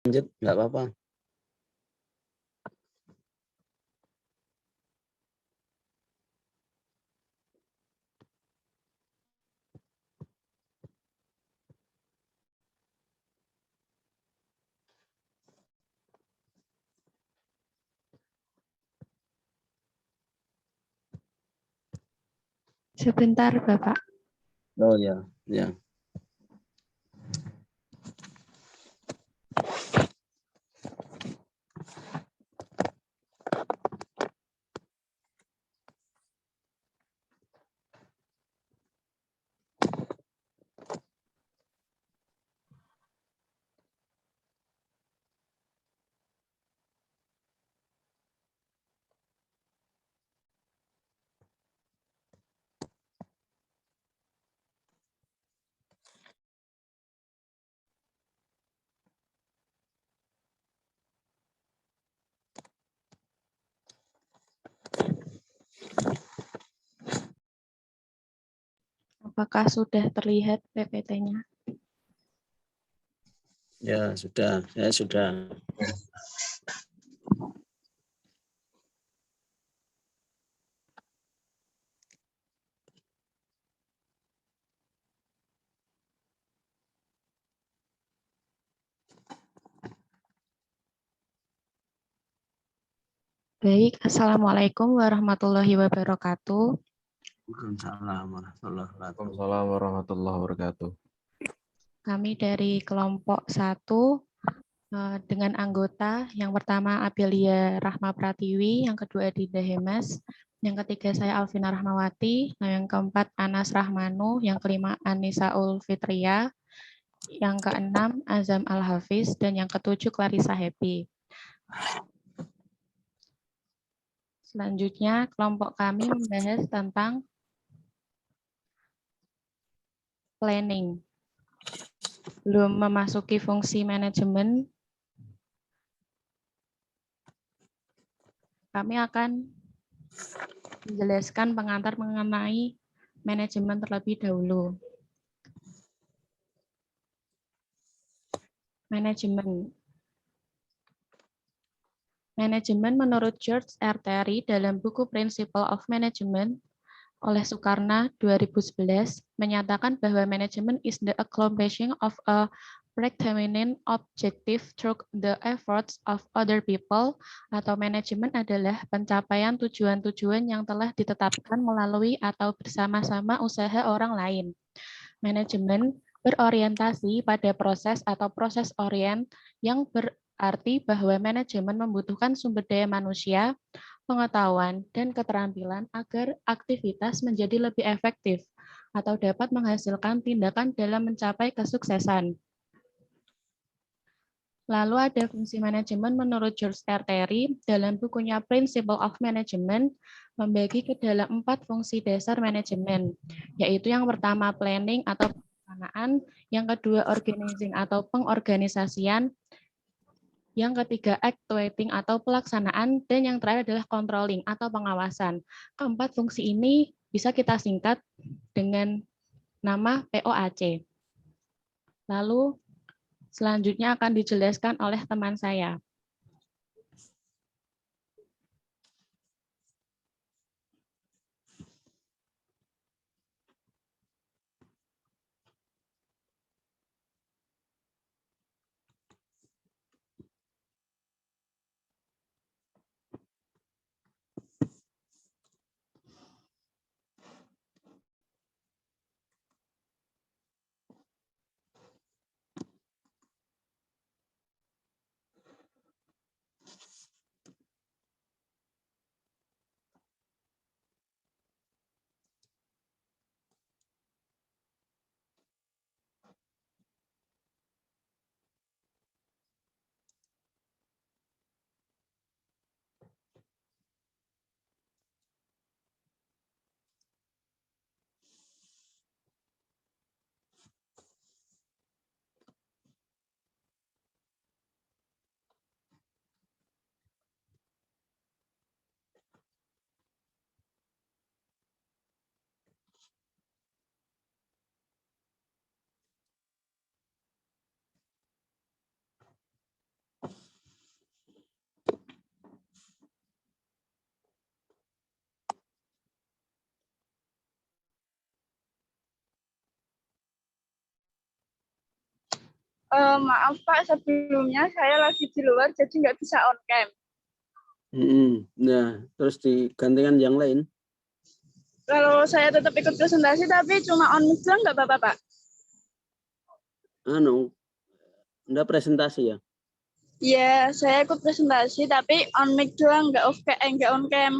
Lanjut, nggak apa-apa. Sebentar, Bapak. Oh ya, ya. Apakah sudah terlihat PPT-nya? Ya, sudah. Ya, sudah. Baik, Assalamualaikum warahmatullahi wabarakatuh. Waalaikumsalam warahmatullahi wabarakatuh. Waalaikumsalam warahmatullahi wabarakatuh. Kami dari kelompok 1 dengan anggota yang pertama Abelia Rahma Pratiwi, yang kedua Dinda Hemas, yang ketiga saya Alvina Rahmawati, yang keempat Anas Rahmanu, yang kelima Anissa Ulfitria, yang keenam Azam Al-Hafiz, dan yang ketujuh Clarissa Happy. Selanjutnya, kelompok kami membahas tentang planning. Belum memasuki fungsi manajemen, kami akan menjelaskan pengantar mengenai manajemen terlebih dahulu. Manajemen. Manajemen menurut George R. Terry dalam buku Principle of Management oleh Sukarna 2011 menyatakan bahwa manajemen is the accomplishing of a predetermined objective through the efforts of other people, atau manajemen adalah pencapaian tujuan-tujuan yang telah ditetapkan melalui atau bersama-sama usaha orang lain. Manajemen berorientasi pada proses atau proses orient yang berarti bahwa manajemen membutuhkan sumber daya manusia, pengetahuan, dan keterampilan agar aktivitas menjadi lebih efektif atau dapat menghasilkan tindakan dalam mencapai kesuksesan. Lalu ada fungsi manajemen menurut George R. Terry dalam bukunya Principle of Management membagi ke dalam 4 fungsi dasar manajemen, yaitu yang pertama planning atau perencanaan, yang kedua organizing atau pengorganisasian, yang ketiga actuating atau pelaksanaan, dan yang terakhir adalah controlling atau pengawasan. Keempat fungsi ini bisa kita singkat dengan nama POAC. Lalu selanjutnya akan dijelaskan oleh teman saya. Maaf Pak, sebelumnya saya lagi di luar jadi nggak bisa on cam. Nah, terus digantikan yang lain. Kalau saya tetap ikut presentasi tapi cuma on mic doang nggak apa-apa Pak? Enggak presentasi ya? Iya, saya ikut presentasi tapi on mic doang, nggak on cam.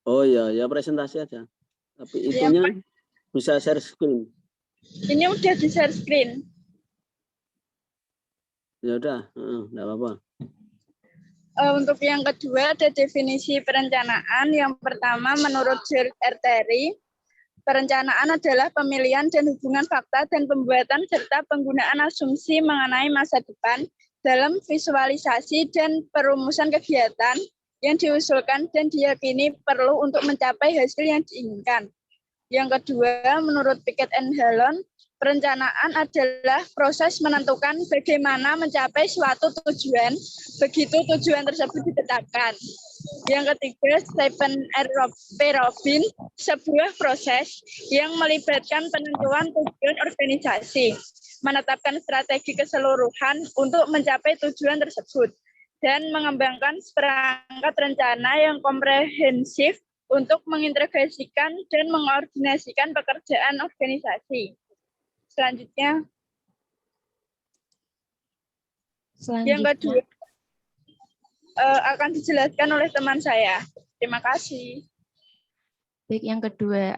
Oh ya, ya presentasi aja. Tapi Iya, itunya Pak. bisa share screen. Ini udah di share screen. Ya udah, enggak apa-apa. Untuk yang kedua ada definisi perencanaan. Yang pertama menurut George R. Terry, perencanaan adalah pemilihan dan hubungan fakta dan pembuatan serta penggunaan asumsi mengenai masa depan dalam visualisasi dan perumusan kegiatan yang diusulkan dan diyakini perlu untuk mencapai hasil yang diinginkan. Yang kedua, menurut Pickett and Hallon, perencanaan adalah proses menentukan bagaimana mencapai suatu tujuan, begitu tujuan tersebut ditetapkan. Yang ketiga, Stephen R. Robin, sebuah proses yang melibatkan penentuan tujuan organisasi, menetapkan strategi keseluruhan untuk mencapai tujuan tersebut, dan mengembangkan perangkat rencana yang komprehensif untuk mengintegrasikan dan mengordinasikan pekerjaan organisasi. Selanjutnya, yang kedua akan dijelaskan oleh teman saya. Terima kasih. Baik, yang kedua,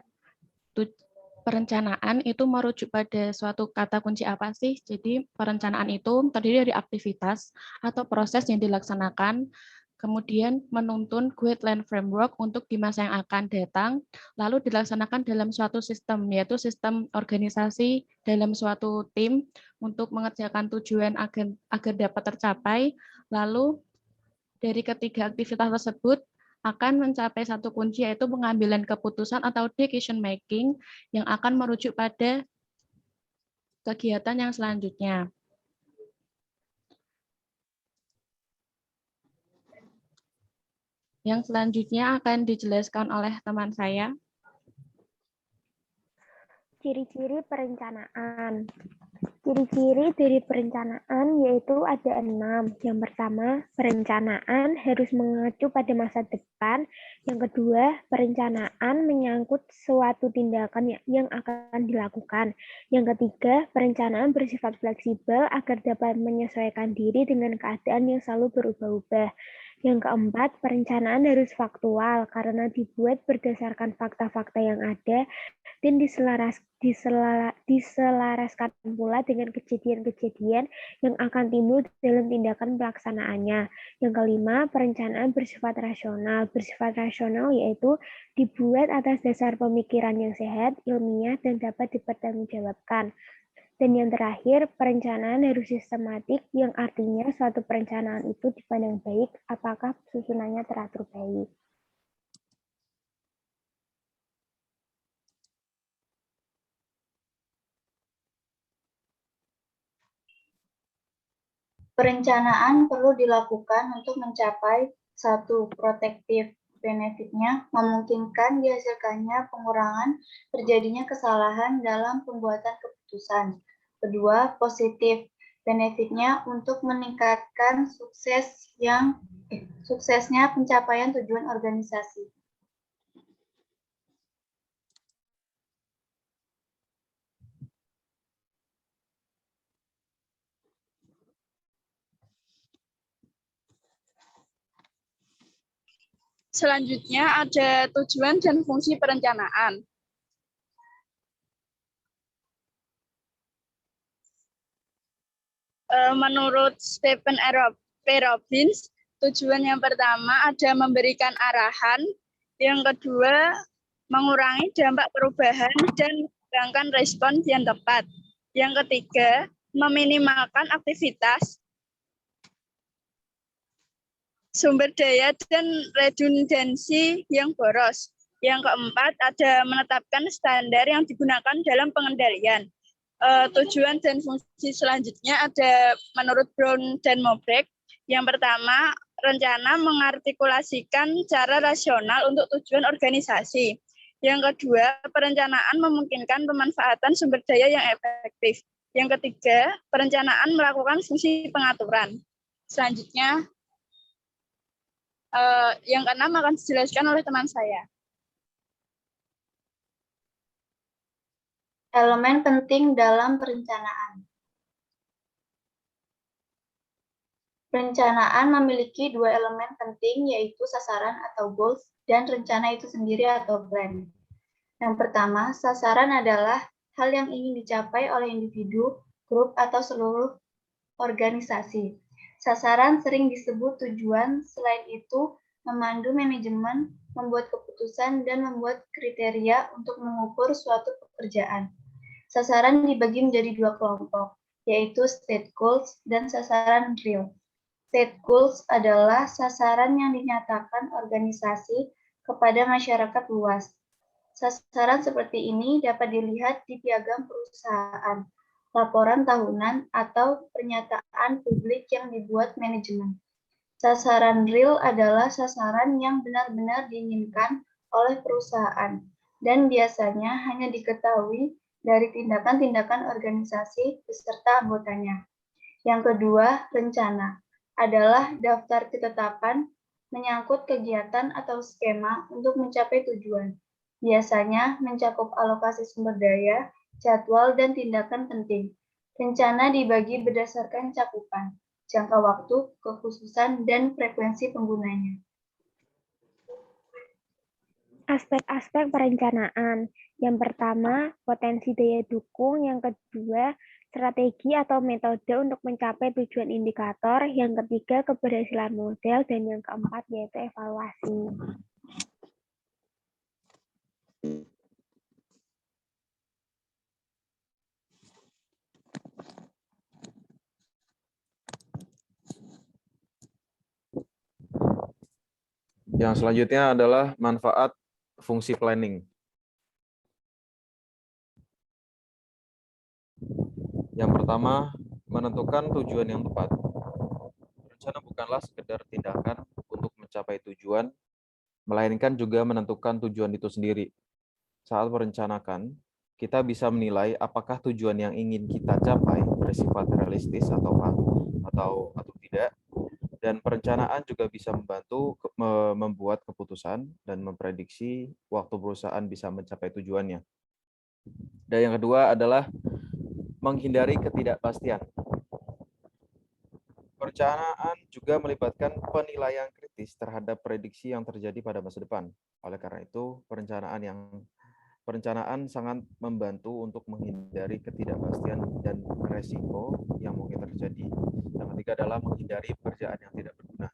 perencanaan itu merujuk pada suatu kata kunci apa sih? Jadi perencanaan itu terdiri dari aktivitas atau proses yang dilaksanakan, kemudian menuntun guideline framework untuk di masa yang akan datang, lalu dilaksanakan dalam suatu sistem, yaitu sistem organisasi dalam suatu tim untuk mengerjakan tujuan agar dapat tercapai, lalu dari ketiga aktivitas tersebut akan mencapai satu kunci, yaitu pengambilan keputusan atau decision making yang akan merujuk pada kegiatan yang selanjutnya. Yang selanjutnya akan dijelaskan oleh teman saya. Ciri-ciri perencanaan. Ciri-ciri dari perencanaan yaitu ada 6. Yang pertama, perencanaan harus mengacu pada masa depan. Yang kedua, perencanaan menyangkut suatu tindakan yang akan dilakukan. Yang ketiga, perencanaan bersifat fleksibel agar dapat menyesuaikan diri dengan keadaan yang selalu berubah-ubah. Yang keempat, perencanaan harus faktual karena dibuat berdasarkan fakta-fakta yang ada dan diselaraskan pula dengan kejadian-kejadian yang akan timbul dalam tindakan pelaksanaannya. Yang kelima, perencanaan bersifat rasional. Bersifat rasional yaitu dibuat atas dasar pemikiran yang sehat, ilmiah, dan dapat dipertanggungjawabkan. Dan yang terakhir, perencanaan harus sistematik, yang artinya suatu perencanaan itu dipandang baik apakah susunannya teratur baik. Perencanaan perlu dilakukan untuk mencapai satu, protektif benefitnya, memungkinkan dihasilkannya pengurangan terjadinya kesalahan dalam pembuatan keputusan. Kedua, positif benefitnya untuk meningkatkan suksesnya pencapaian tujuan organisasi. Selanjutnya ada tujuan dan fungsi perencanaan. Menurut Stephen R. Robbins, tujuan yang pertama ada memberikan arahan, yang kedua mengurangi dampak perubahan dan mengembangkan respons yang tepat. Yang ketiga, meminimalkan aktivitas, sumber daya dan redundansi yang boros. Yang keempat, ada menetapkan standar yang digunakan dalam pengendalian. Tujuan dan fungsi selanjutnya ada menurut Brown dan Mobrek. Yang pertama, rencana mengartikulasikan cara rasional untuk tujuan organisasi. Yang kedua, perencanaan memungkinkan pemanfaatan sumber daya yang efektif. Yang ketiga, perencanaan melakukan fungsi pengaturan. Selanjutnya, yang keenam akan dijelaskan oleh teman saya. Elemen penting dalam perencanaan. Perencanaan memiliki dua elemen penting, yaitu sasaran atau goals dan rencana itu sendiri atau plan. Yang pertama, sasaran adalah hal yang ingin dicapai oleh individu, grup, atau seluruh organisasi. Sasaran sering disebut tujuan, selain itu memandu manajemen, membuat keputusan, dan membuat kriteria untuk mengukur suatu pekerjaan. Sasaran dibagi menjadi dua kelompok, yaitu state goals dan sasaran real. State goals adalah sasaran yang dinyatakan organisasi kepada masyarakat luas. Sasaran seperti ini dapat dilihat di piagam perusahaan, laporan tahunan, atau pernyataan publik yang dibuat manajemen. Sasaran real adalah sasaran yang benar-benar diinginkan oleh perusahaan dan biasanya hanya diketahui dari tindakan-tindakan organisasi beserta anggotanya. Yang kedua, rencana adalah daftar ketetapan menyangkut kegiatan atau skema untuk mencapai tujuan. Biasanya mencakup alokasi sumber daya, jadwal, dan tindakan penting. Rencana dibagi berdasarkan cakupan, jangka waktu, kekhususan, dan frekuensi penggunanya. Aspek-aspek perencanaan. Yang pertama, potensi daya dukung. Yang kedua, strategi atau metode untuk mencapai tujuan indikator. Yang ketiga, keberhasilan model. Dan yang keempat, yaitu evaluasi. Yang selanjutnya adalah manfaat fungsi planning. Yang pertama, menentukan tujuan yang tepat. Rencana bukanlah sekedar tindakan untuk mencapai tujuan, melainkan juga menentukan tujuan itu sendiri. Saat merencanakan, kita bisa menilai apakah tujuan yang ingin kita capai bersifat realistis atau tidak. Dan perencanaan juga bisa membantu membuat keputusan dan memprediksi waktu perusahaan bisa mencapai tujuannya. Dan yang kedua adalah menghindari ketidakpastian. Perencanaan juga melibatkan penilaian kritis terhadap prediksi yang terjadi pada masa depan. Oleh karena itu, perencanaan sangat membantu untuk menghindari ketidakpastian dan resiko yang mungkin terjadi. Yang ketiga adalah menghindari pekerjaan yang tidak berguna.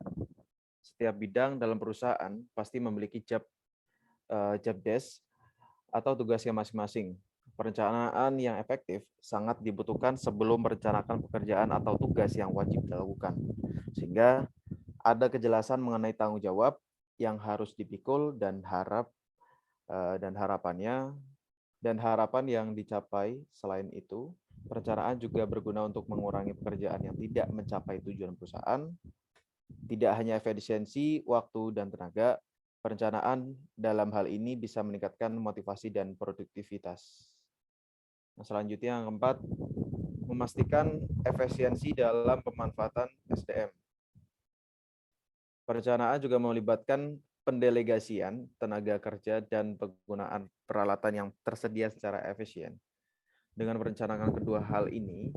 Setiap bidang dalam perusahaan pasti memiliki job desk atau tugasnya masing-masing. Perencanaan yang efektif sangat dibutuhkan sebelum merencanakan pekerjaan atau tugas yang wajib dilakukan. Sehingga ada kejelasan mengenai tanggung jawab yang harus dipikul dan harapan yang dicapai. Selain itu, perencanaan juga berguna untuk mengurangi pekerjaan yang tidak mencapai tujuan perusahaan. Tidak hanya efisiensi, waktu, dan tenaga, perencanaan dalam hal ini bisa meningkatkan motivasi dan produktivitas. Nah, selanjutnya yang keempat, memastikan efisiensi dalam pemanfaatan SDM. Perencanaan juga melibatkan pendelegasian tenaga kerja dan penggunaan peralatan yang tersedia secara efisien. Dengan merencanakan kedua hal ini,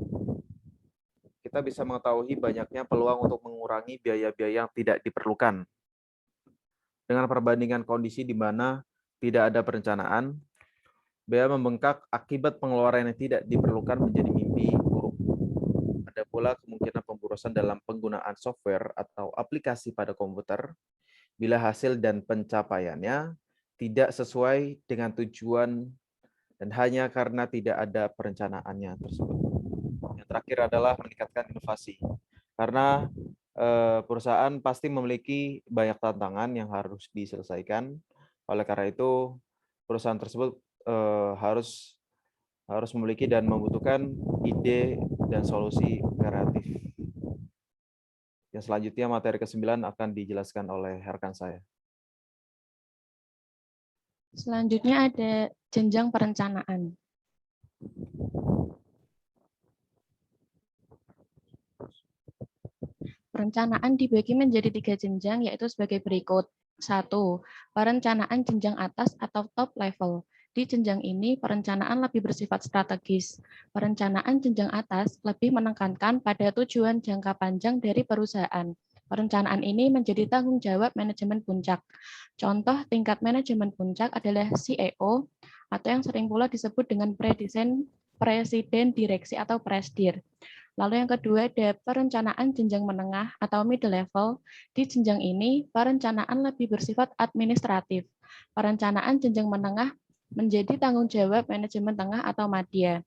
kita bisa mengetahui banyaknya peluang untuk mengurangi biaya-biaya yang tidak diperlukan. Dengan perbandingan kondisi di mana tidak ada perencanaan, biaya membengkak akibat pengeluaran yang tidak diperlukan menjadi mimpi buruk. Ada pula kemungkinan pemborosan dalam penggunaan software atau aplikasi pada komputer bila hasil dan pencapaiannya tidak sesuai dengan tujuan dan hanya karena tidak ada perencanaannya tersebut. Yang terakhir adalah meningkatkan inovasi. Karena perusahaan pasti memiliki banyak tantangan yang harus diselesaikan. Oleh karena itu, perusahaan tersebut harus memiliki dan membutuhkan ide dan solusi kreatif. Yang selanjutnya materi ke-9 akan dijelaskan oleh rekan saya. Selanjutnya ada jenjang perencanaan. Perencanaan dibagi menjadi 3 jenjang, yaitu sebagai berikut. 1. Perencanaan jenjang atas atau top level. Di jenjang ini, perencanaan lebih bersifat strategis. Perencanaan jenjang atas lebih menekankan pada tujuan jangka panjang dari perusahaan. Perencanaan ini menjadi tanggung jawab manajemen puncak. Contoh tingkat manajemen puncak adalah CEO, atau yang sering pula disebut dengan presiden direksi atau presdir. Lalu yang kedua ada perencanaan jenjang menengah atau middle level. Di jenjang ini, perencanaan lebih bersifat administratif. Perencanaan jenjang menengah menjadi tanggung jawab manajemen tengah atau madya.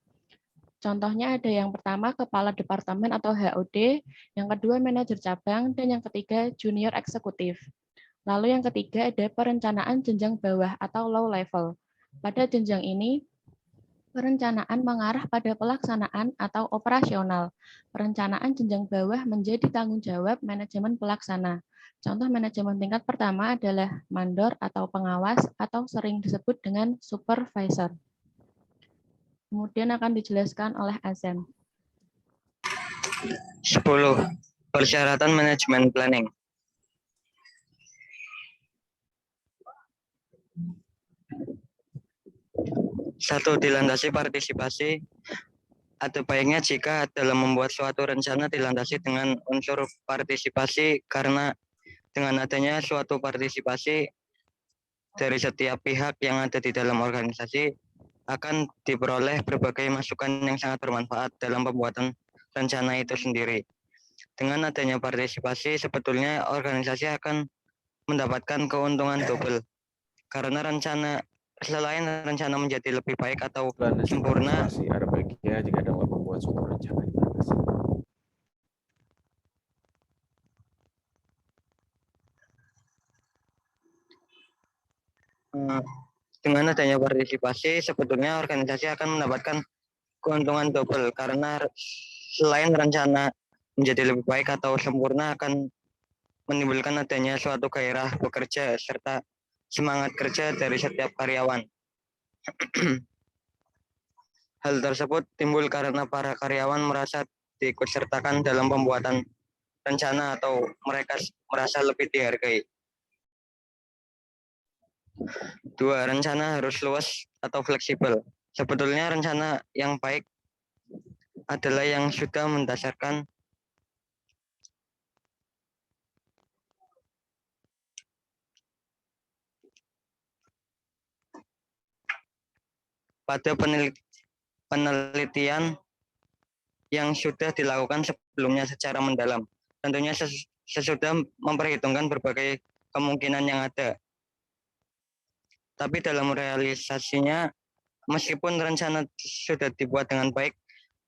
Contohnya ada yang pertama kepala departemen atau HOD, yang kedua manajer cabang, dan yang ketiga junior eksekutif. Lalu yang ketiga ada perencanaan jenjang bawah atau low level. Pada jenjang ini, perencanaan mengarah pada pelaksanaan atau operasional. Perencanaan jenjang bawah menjadi tanggung jawab manajemen pelaksana. Contoh manajemen tingkat pertama adalah mandor atau pengawas atau sering disebut dengan supervisor. Kemudian akan dijelaskan oleh Azam. 10. Persyaratan manajemen planning. 1. Dilandasi partisipasi. Atau baiknya jika dalam membuat suatu rencana dilandasi dengan unsur partisipasi, karena dengan adanya suatu partisipasi dari setiap pihak yang ada di dalam organisasi akan diperoleh berbagai masukan yang sangat bermanfaat dalam pembuatan rencana itu sendiri. Dengan adanya partisipasi, sebetulnya organisasi akan mendapatkan keuntungan double. Karena selain rencana menjadi lebih baik atau sempurna, ada baiknya jika dalam membuat suatu rencana dilandasi. dengan adanya partisipasi, sebetulnya organisasi akan mendapatkan keuntungan double, karena selain rencana menjadi lebih baik atau sempurna, akan menimbulkan adanya suatu gairah bekerja serta semangat kerja dari setiap karyawan. Hal tersebut timbul karena para karyawan merasa diikutsertakan dalam pembuatan rencana atau mereka merasa lebih dihargai. 2. Rencana harus luas atau fleksibel. Sebetulnya rencana yang baik adalah yang sudah mendasarkan pada penelitian yang sudah dilakukan sebelumnya secara mendalam. Tentunya sesudah memperhitungkan berbagai kemungkinan yang ada. Tapi dalam realisasinya, meskipun rencana sudah dibuat dengan baik,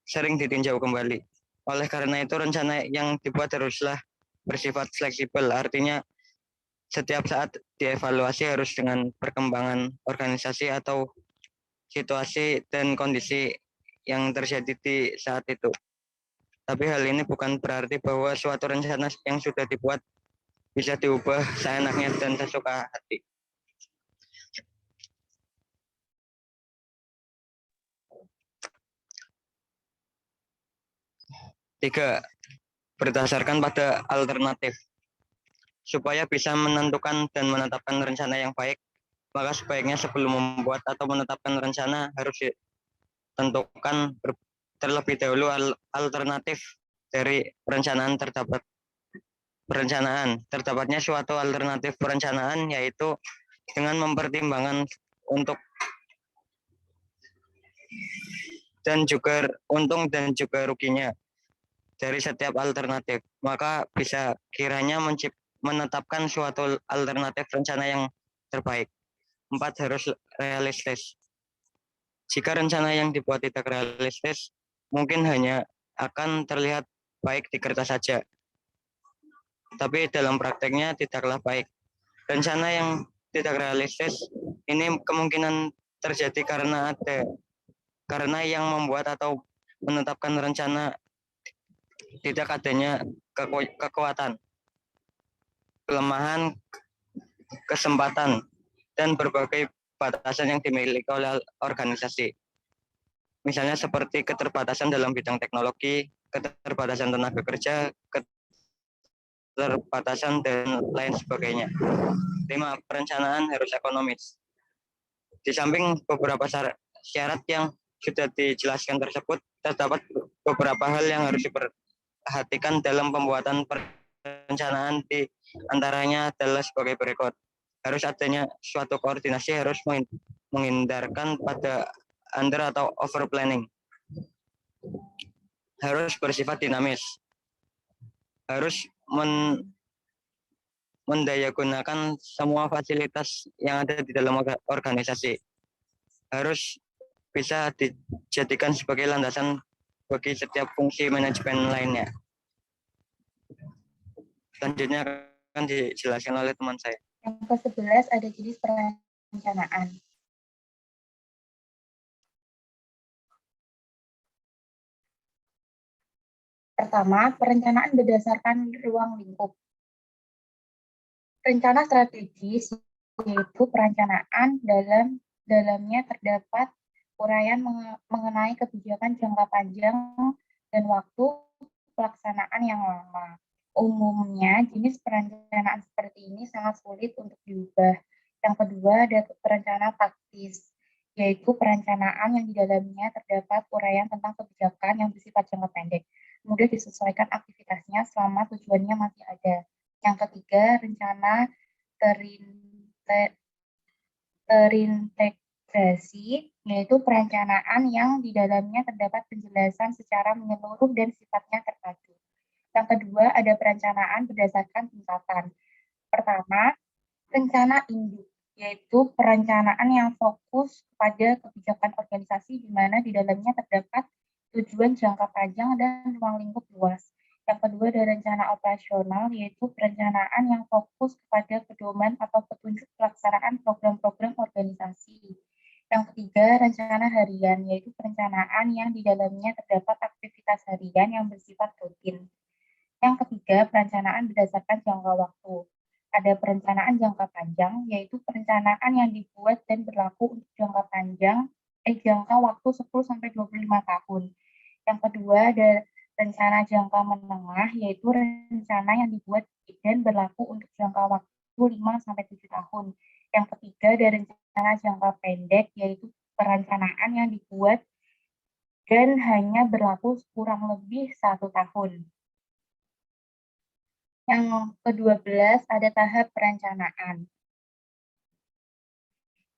sering ditinjau kembali. Oleh karena itu, rencana yang dibuat haruslah bersifat fleksibel. Artinya, setiap saat dievaluasi harus dengan perkembangan organisasi atau situasi dan kondisi yang terjadi di saat itu. Tapi hal ini bukan berarti bahwa suatu rencana yang sudah dibuat bisa diubah seenaknya dan sesuka hati. Tiga, berdasarkan pada alternatif. Supaya bisa menentukan dan menetapkan rencana yang baik, maka sebaiknya sebelum membuat atau menetapkan rencana harus ditentukan terlebih dahulu alternatif dari terdapatnya suatu alternatif perencanaan, yaitu dengan mempertimbangkan untuk dan juga untung dan juga ruginya dari setiap alternatif, maka bisa kiranya menetapkan suatu alternatif rencana yang terbaik. 4. Harus realistis. Jika rencana yang dibuat tidak realistis, mungkin hanya akan terlihat baik di kertas saja, tapi dalam prakteknya tidaklah baik. Rencana yang tidak realistis ini kemungkinan terjadi karena yang membuat atau menetapkan rencana tidak adanya kekuatan, kelemahan, kesempatan, dan berbagai batasan yang dimiliki oleh organisasi. Misalnya seperti keterbatasan dalam bidang teknologi, keterbatasan tenaga kerja, keterbatasan, dan lain sebagainya. 5. Perencanaan harus ekonomis. Di samping beberapa syarat yang sudah dijelaskan tersebut, terdapat beberapa hal yang harus diperhatikan dalam pembuatan perencanaan, di antaranya adalah sebagai berikut. Harus adanya suatu koordinasi, harus menghindarkan pada under atau over planning. Harus bersifat dinamis. Harus mendayagunakan semua fasilitas yang ada di dalam organisasi. Harus bisa dijadikan sebagai landasan bagi setiap fungsi manajemen lainnya. Selanjutnya akan dijelaskan oleh teman saya. Yang ke-11 ada jenis perencanaan. Pertama, perencanaan berdasarkan ruang lingkup. Rencana strategis yaitu perencanaan dalamnya terdapat uraian mengenai kebijakan jangka panjang dan waktu pelaksanaan yang lama. Umumnya, jenis perencanaan seperti ini sangat sulit untuk diubah. Yang kedua, ada perencanaan taktis, yaitu perencanaan yang di dalamnya terdapat uraian tentang kebijakan yang bersifat jangka pendek, mudah disesuaikan aktivitasnya selama tujuannya masih ada. Yang ketiga, rencana terintegrasi, yaitu perencanaan yang di dalamnya terdapat penjelasan secara menyeluruh dan sifatnya terpadu. Yang kedua, ada perencanaan berdasarkan tingkatan. Pertama, rencana induk, yaitu perencanaan yang fokus pada kebijakan organisasi di mana di dalamnya terdapat tujuan jangka panjang dan ruang lingkup luas. Yang kedua, ada rencana operasional, yaitu perencanaan yang fokus kepada pedoman atau petunjuk pelaksanaan program-program organisasi. Yang ketiga, rencana harian, yaitu perencanaan yang di dalamnya terdapat aktivitas harian yang bersifat rutin. Yang ketiga, perencanaan berdasarkan jangka waktu. Ada perencanaan jangka panjang, yaitu perencanaan yang dibuat dan berlaku untuk jangka panjang, jangka waktu 10-25 tahun. Yang kedua, ada rencana jangka menengah, yaitu rencana yang dibuat dan berlaku untuk jangka waktu 5-7 tahun. Yang ketiga, ada rencana jangka pendek, yaitu perencanaan yang dibuat dan hanya berlaku kurang lebih 1 tahun. Yang ke-12 ada tahap perencanaan.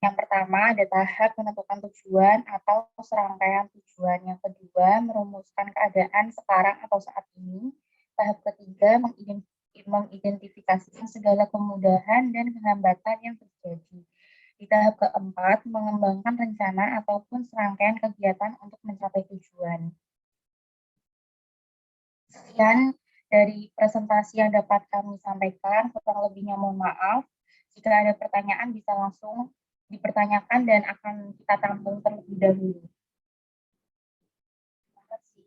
Yang pertama ada tahap menentukan tujuan atau serangkaian tujuan. Yang kedua merumuskan keadaan sekarang atau saat ini. Tahap ketiga mengidentifikasikan segala kemudahan dan kehambatan yang terjadi. Di tahap keempat mengembangkan rencana ataupun serangkaian kegiatan untuk mencapai tujuan. Sekian dari presentasi yang dapat kami sampaikan, kurang lebihnya mohon maaf. Jika ada pertanyaan bisa langsung dipertanyakan dan akan kita tampung terlebih dahulu. Terima kasih.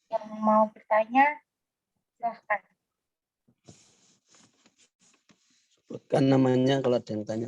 Yang mau bertanya, silahkan. Sebutkan namanya kalau ada yang tanya.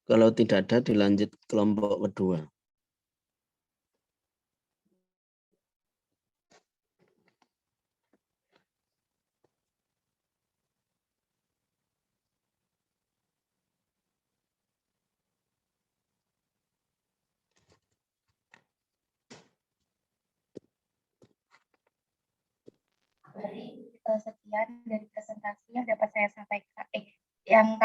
Kalau tidak ada, dilanjut kelompok kedua. Sekian dari presentasi yang dapat saya sampaikan, yang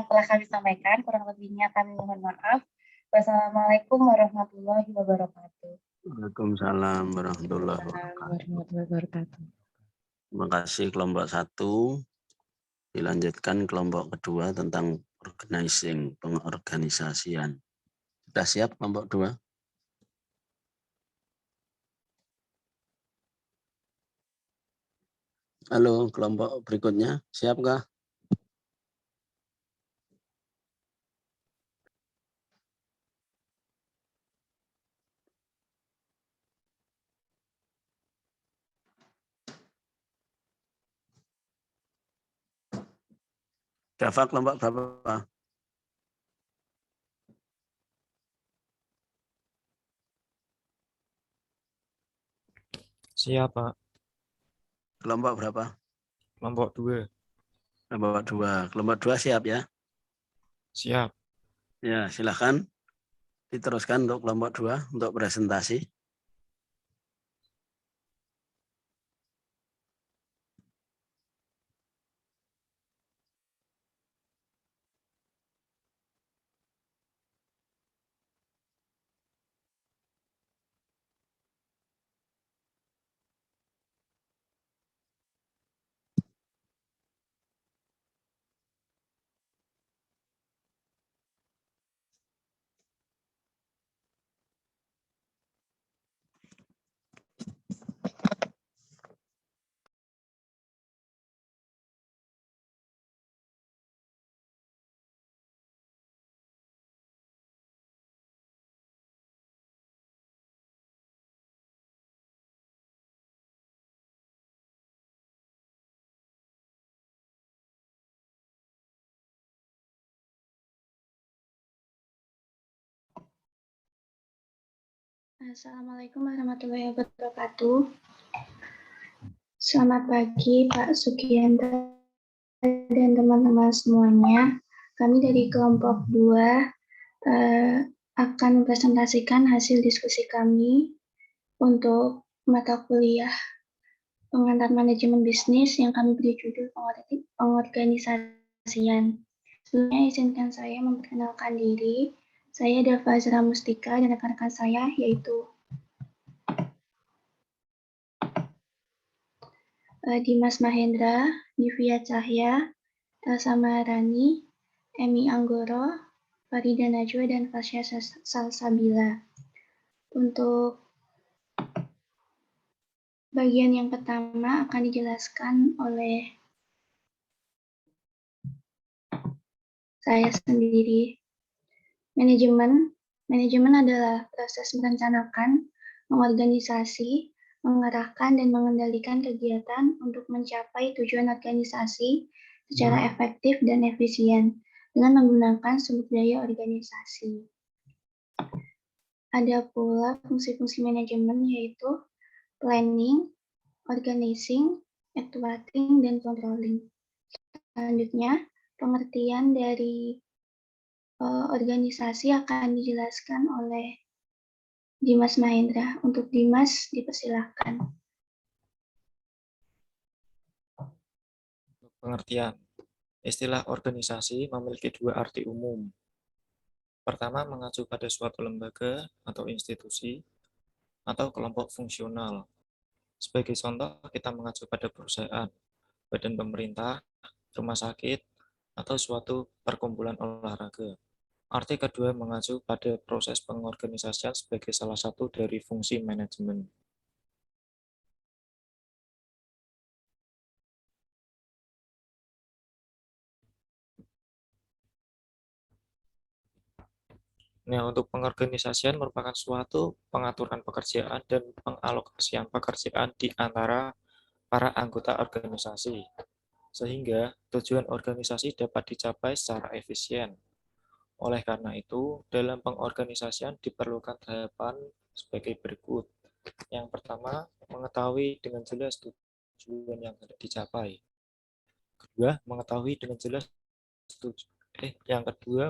telah kami sampaikan, kurang lebihnya kami mohon maaf. Wassalamualaikum warahmatullahi wabarakatuh. Waalaikumsalam warahmatullahi wabarakatuh. Terima kasih kelompok 1. Dilanjutkan kelompok kedua tentang organizing, pengorganisasian. Sudah siap kelompok 2? Halo, kelompok berikutnya, siapkah? Java kelompok berapa? Siap, Pak. Kelompok berapa? Kelompok 2. Kelompok 2. Kelompok 2 siap ya? Siap. Ya, silakan diteruskan untuk kelompok 2 untuk presentasi. Assalamualaikum warahmatullahi wabarakatuh. Selamat pagi Pak Sugianto dan teman-teman semuanya. Kami dari kelompok 2 akan mempresentasikan hasil diskusi kami untuk mata kuliah pengantar manajemen bisnis yang kami beri judul pengorganisasian. Sebelumnya izinkan saya memperkenalkan diri. Saya Dava Azra Mustika dan rekan-rekan saya yaitu Dimas Mahendra, Divya Cahya, Elsa Maharani, Emi Anggoro, Farida Najwa, dan Fasya Salsabila. Untuk bagian yang pertama akan dijelaskan oleh saya sendiri. Manajemen adalah proses merencanakan, mengorganisasi, mengarahkan, dan mengendalikan kegiatan untuk mencapai tujuan organisasi secara efektif dan efisien dengan menggunakan sumber daya organisasi. Ada pula fungsi-fungsi manajemen yaitu planning, organizing, actuating, dan controlling. Selanjutnya, pengertian dari organisasi akan dijelaskan oleh Dimas Mahendra. Untuk Dimas, dipersilahkan. Pengertian. Istilah organisasi memiliki dua arti umum. Pertama, mengacu pada suatu lembaga atau institusi atau kelompok fungsional. Sebagai contoh, kita mengacu pada perusahaan, badan pemerintah, rumah sakit, atau suatu perkumpulan olahraga. Arti kedua mengacu pada proses pengorganisasian sebagai salah satu dari fungsi manajemen. Nah, untuk pengorganisasian merupakan suatu pengaturan pekerjaan dan pengalokasian pekerjaan di antara para anggota organisasi, sehingga tujuan organisasi dapat dicapai secara efisien. Oleh karena itu, dalam pengorganisasian diperlukan tahapan sebagai berikut. Yang pertama, mengetahui dengan jelas tujuan yang hendak dicapai. Kedua, mengetahui dengan jelas yang kedua,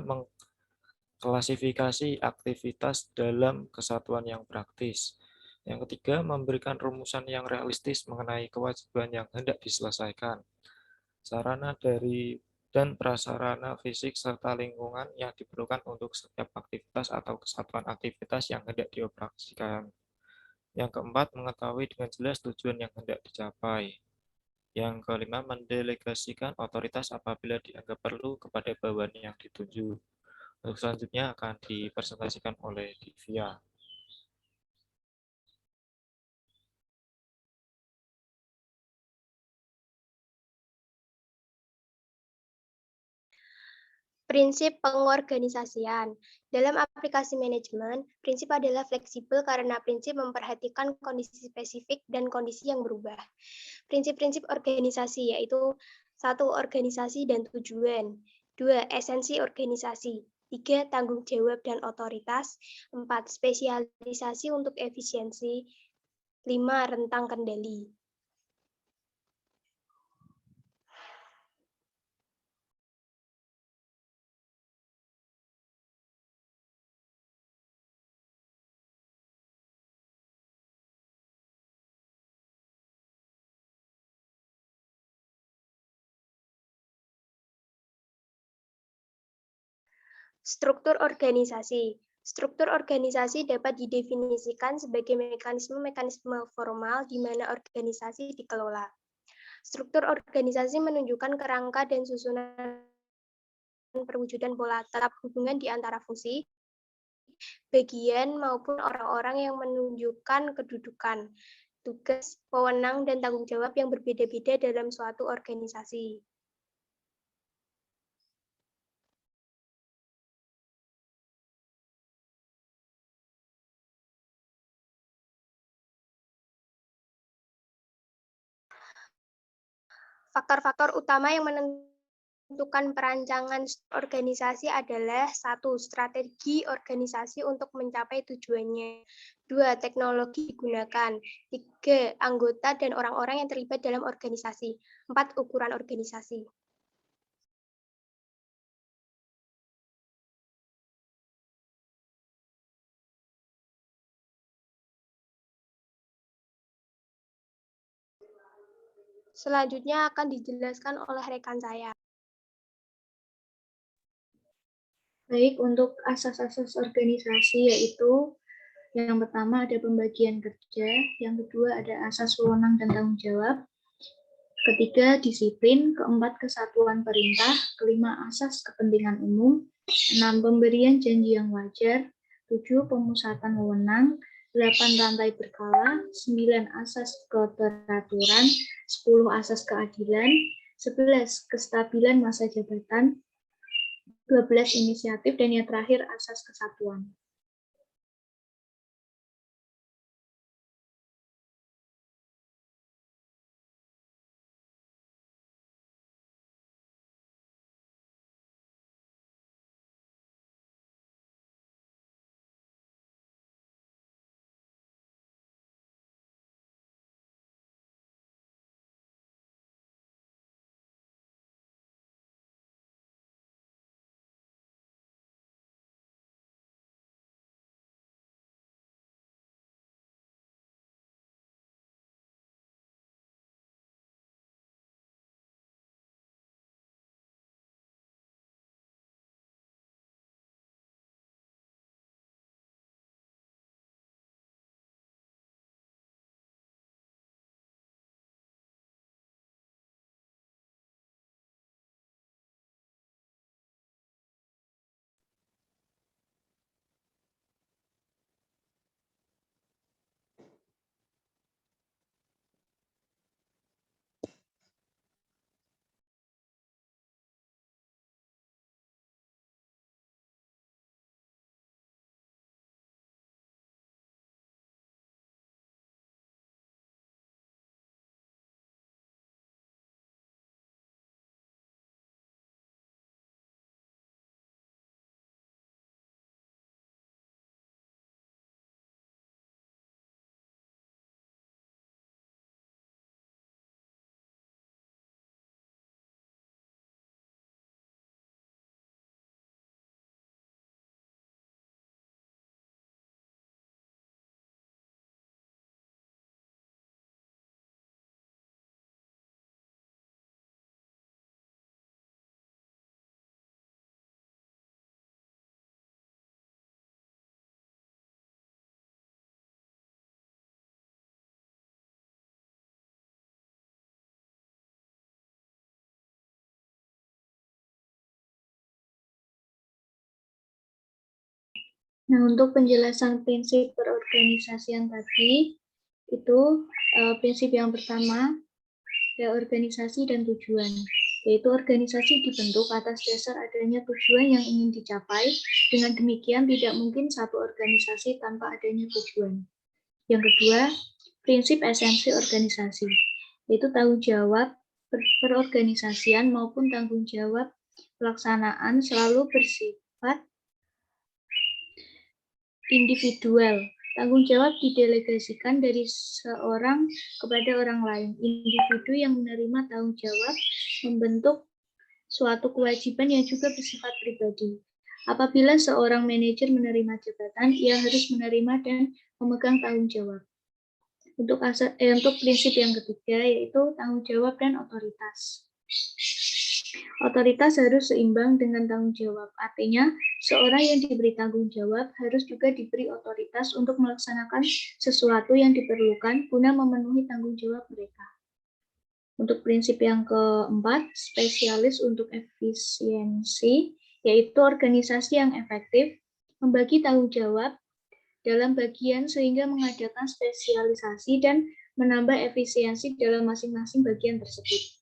mengklasifikasi aktivitas dalam kesatuan yang praktis. Yang ketiga, memberikan rumusan yang realistis mengenai kewajiban yang hendak diselesaikan. Sarana dari dan prasarana fisik serta lingkungan yang diperlukan untuk setiap aktivitas atau kesatuan aktivitas yang hendak dioperasikan. Yang keempat, mengetahui dengan jelas tujuan yang hendak dicapai. Yang kelima, mendelegasikan otoritas apabila dianggap perlu kepada bawahan yang dituju. Untuk selanjutnya akan dipresentasikan oleh Divya. Prinsip pengorganisasian. Dalam aplikasi manajemen, prinsip adalah fleksibel karena prinsip memperhatikan kondisi spesifik dan kondisi yang berubah. Prinsip-prinsip organisasi yaitu 1. Organisasi dan tujuan. 2. Esensi organisasi. 3. Tanggung jawab dan otoritas. 4. Spesialisasi untuk efisiensi. 5. Rentang kendali. Struktur organisasi. Struktur organisasi dapat didefinisikan sebagai mekanisme-mekanisme formal di mana organisasi dikelola. Struktur organisasi menunjukkan kerangka dan susunan perwujudan pola tetap hubungan di antara fungsi, bagian, maupun orang-orang yang menunjukkan kedudukan, tugas, wewenang, dan tanggung jawab yang berbeda-beda dalam suatu organisasi. Faktor-faktor utama yang menentukan perancangan organisasi adalah 1. Strategi organisasi untuk mencapai tujuannya. 2. Teknologi digunakan. 3. Anggota dan orang-orang yang terlibat dalam organisasi. 4. Ukuran organisasi. Selanjutnya akan dijelaskan oleh rekan saya. Baik, untuk asas-asas organisasi yaitu yang pertama ada pembagian kerja, yang kedua ada asas wewenang dan tanggung jawab, ketiga disiplin, keempat kesatuan perintah, kelima asas kepentingan umum, 6 pemberian janji yang wajar, 7 pemusatan wewenang, 8 rantai berkala, 9 asas keteraturan, 10 asas keadilan, 11 kestabilan masa jabatan, 12 inisiatif, dan yang terakhir asas kesatuan. Nah, untuk penjelasan prinsip perorganisasian tadi, itu prinsip yang pertama, reorganisasi dan tujuan, yaitu organisasi dibentuk atas dasar adanya tujuan yang ingin dicapai. Dengan demikian, tidak mungkin satu organisasi tanpa adanya tujuan. Yang kedua, prinsip esensi organisasi, yaitu tanggung jawab perorganisasian maupun tanggung jawab pelaksanaan selalu bersifat individual. Tanggung jawab didelegasikan dari seorang kepada orang lain. Individu yang menerima tanggung jawab membentuk suatu kewajiban yang juga bersifat pribadi. Apabila seorang manajer menerima jabatan, ia harus menerima dan memegang tanggung jawab. Untuk prinsip yang ketiga, yaitu tanggung jawab dan otoritas. Otoritas harus seimbang dengan tanggung jawab. Artinya, seorang yang diberi tanggung jawab harus juga diberi otoritas untuk melaksanakan sesuatu yang diperlukan guna memenuhi tanggung jawab mereka. Untuk prinsip yang keempat, spesialis untuk efisiensi, yaitu organisasi yang efektif, membagi tanggung jawab dalam bagian sehingga mengadakan spesialisasi dan menambah efisiensi dalam masing-masing bagian tersebut.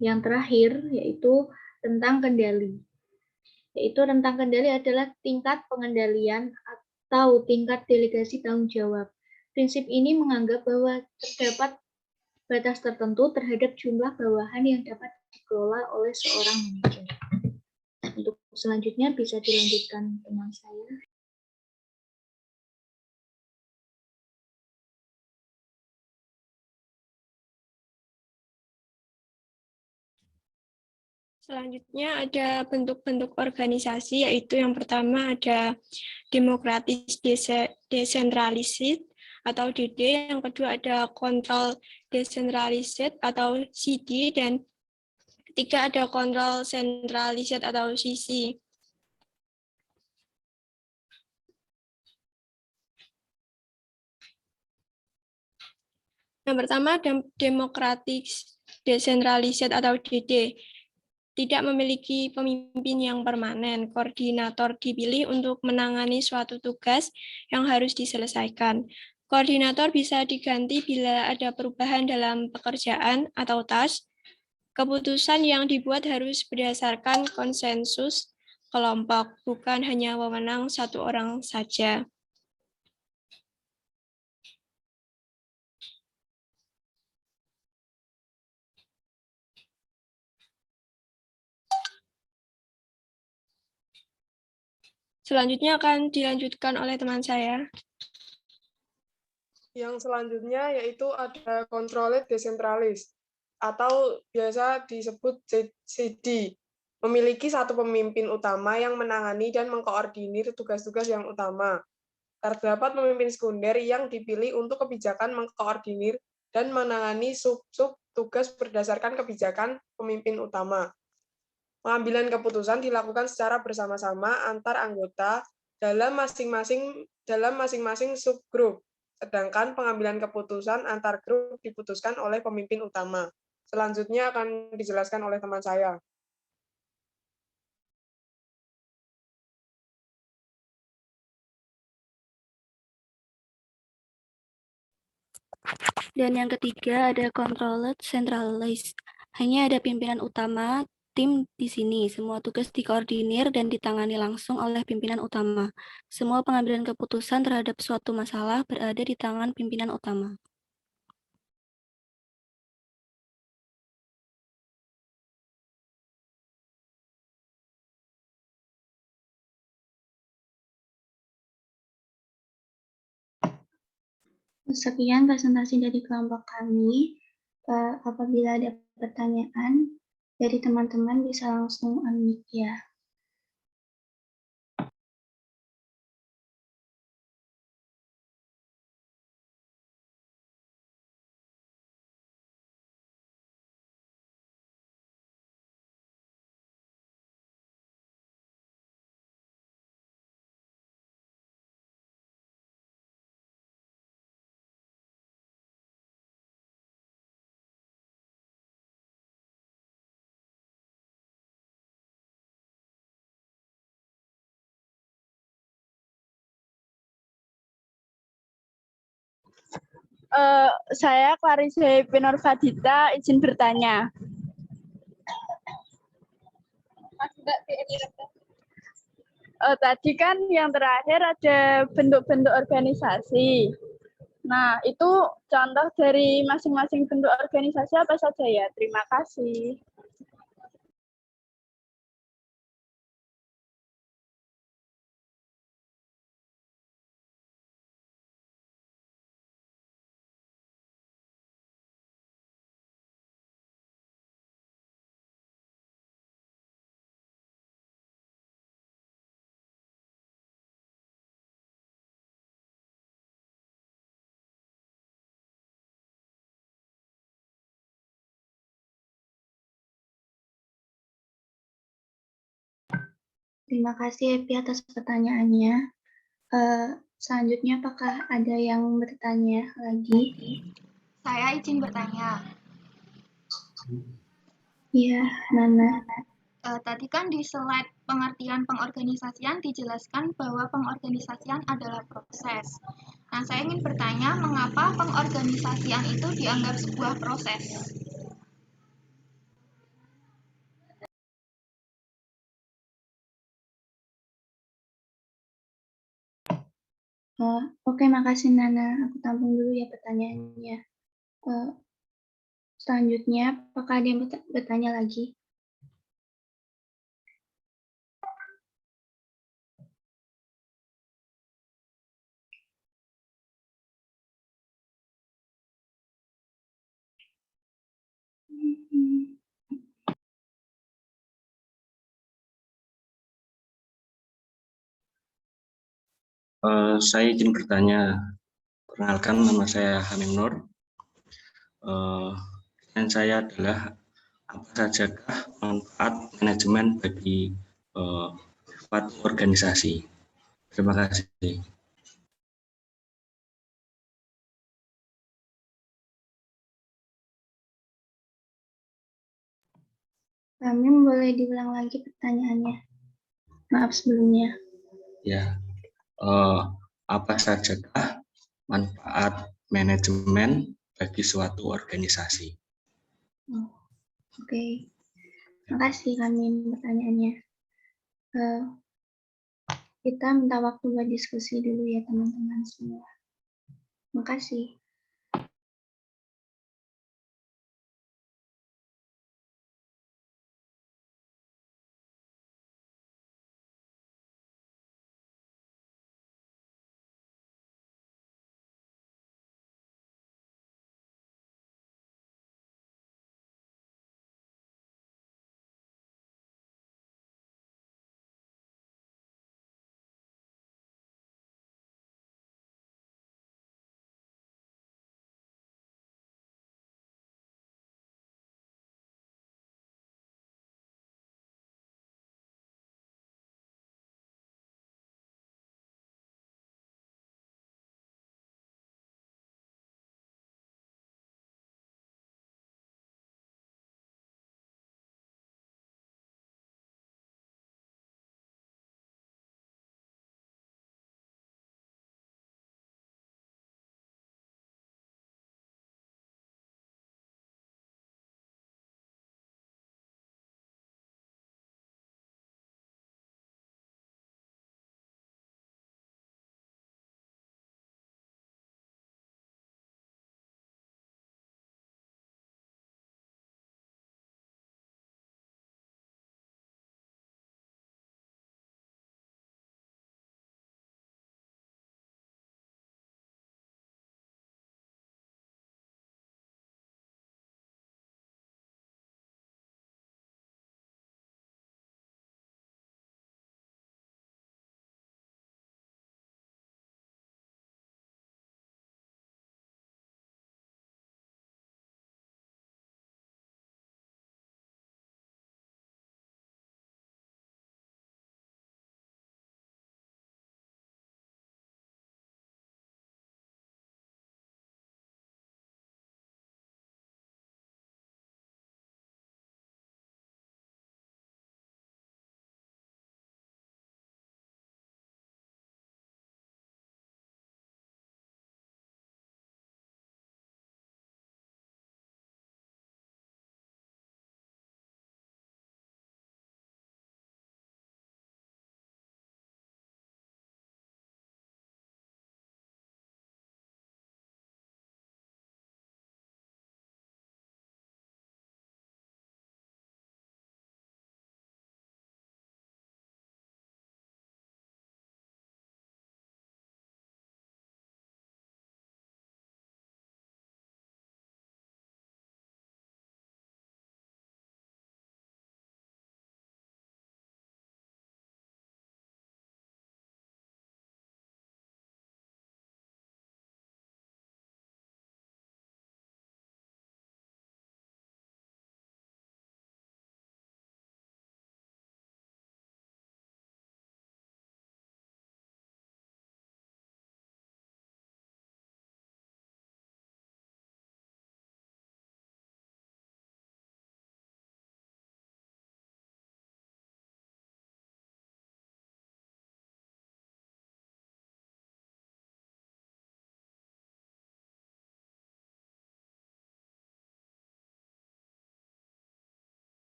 Yang terakhir yaitu rentang kendali. Yaitu rentang kendali adalah tingkat pengendalian atau tingkat delegasi tanggung jawab. Prinsip ini menganggap bahwa terdapat batas tertentu terhadap jumlah bawahan yang dapat dikelola oleh seorang manajer. Untuk selanjutnya bisa dilanjutkan teman saya. Selanjutnya ada bentuk-bentuk organisasi, yaitu yang pertama ada demokratis desentralisir atau DD, yang kedua ada kontrol desentralisir atau CD, dan ketiga ada kontrol sentralisir atau CC. Yang pertama demokratis desentralisir atau DD. Tidak memiliki pemimpin yang permanen, koordinator dipilih untuk menangani suatu tugas yang harus diselesaikan. Koordinator bisa diganti bila ada perubahan dalam pekerjaan atau task. Keputusan yang dibuat harus berdasarkan konsensus kelompok, bukan hanya wewenang satu orang saja. Selanjutnya akan dilanjutkan oleh teman saya. Yang selanjutnya yaitu ada controlled decentralized atau biasa disebut CD. Memiliki satu pemimpin utama yang menangani dan mengkoordinir tugas-tugas yang utama. Terdapat pemimpin sekunder yang dipilih untuk kebijakan mengkoordinir dan menangani sub-sub tugas berdasarkan kebijakan pemimpin utama. Pengambilan keputusan dilakukan secara bersama-sama antar anggota dalam masing-masing subgrup, sedangkan pengambilan keputusan antar grup diputuskan oleh pemimpin utama. Selanjutnya akan dijelaskan oleh teman saya. Dan yang ketiga ada controlled centralized. Hanya ada pimpinan utama tim di sini. Semua tugas dikoordinir dan ditangani langsung oleh pimpinan utama. Semua pengambilan keputusan terhadap suatu masalah berada di tangan pimpinan utama. Sekian presentasi dari kelompok kami. Apabila ada pertanyaan dari teman-teman bisa langsung unmute ya. Saya Clarissa Pinurfadita izin bertanya. Tadi kan yang terakhir ada bentuk-bentuk organisasi. Nah, itu contoh dari masing-masing bentuk organisasi apa saja ya? Terima kasih. Terima kasih Epi atas pertanyaannya. Selanjutnya apakah ada yang bertanya lagi? Saya izin bertanya. Iya, Nana. Tadi kan di slide pengertian pengorganisasian dijelaskan bahwa pengorganisasian adalah proses. Nah, saya ingin bertanya, mengapa pengorganisasian itu dianggap sebuah proses? Oke, makasih Nana. Aku tampung dulu ya pertanyaannya. Selanjutnya, apakah ada yang bertanya lagi? Saya izin bertanya. Perkenalkan, nama saya Hamim Nur. Dan saya adalah apa sajakah manfaat manajemen bagi suatu organisasi? Terima kasih. Hamim, boleh diulang lagi pertanyaannya? Maaf sebelumnya. Ya, apa sajakah manfaat manajemen bagi suatu organisasi? Oke. Makasih Hamim pertanyaannya. Kita minta waktu buat diskusi dulu ya teman-teman semua. Makasih.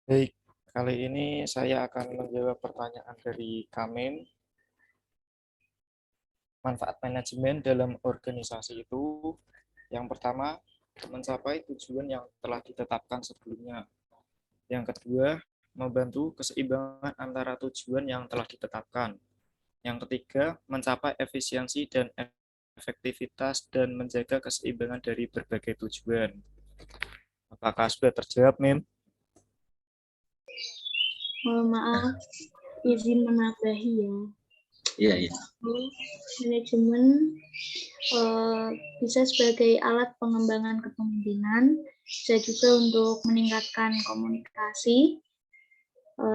Baik, kali ini saya akan menjawab pertanyaan dari Kamen. Manfaat manajemen dalam organisasi itu, yang pertama, mencapai tujuan yang telah ditetapkan sebelumnya. Yang kedua, membantu keseimbangan antara tujuan yang telah ditetapkan. Yang ketiga, mencapai efisiensi dan efektivitas dan menjaga keseimbangan dari berbagai tujuan. Apakah sudah terjawab, Mim? Mohon maaf, izin menambahi ya. Iya, iya. Manajemen bisa sebagai alat pengembangan kepemimpinan, bisa juga untuk meningkatkan komunikasi,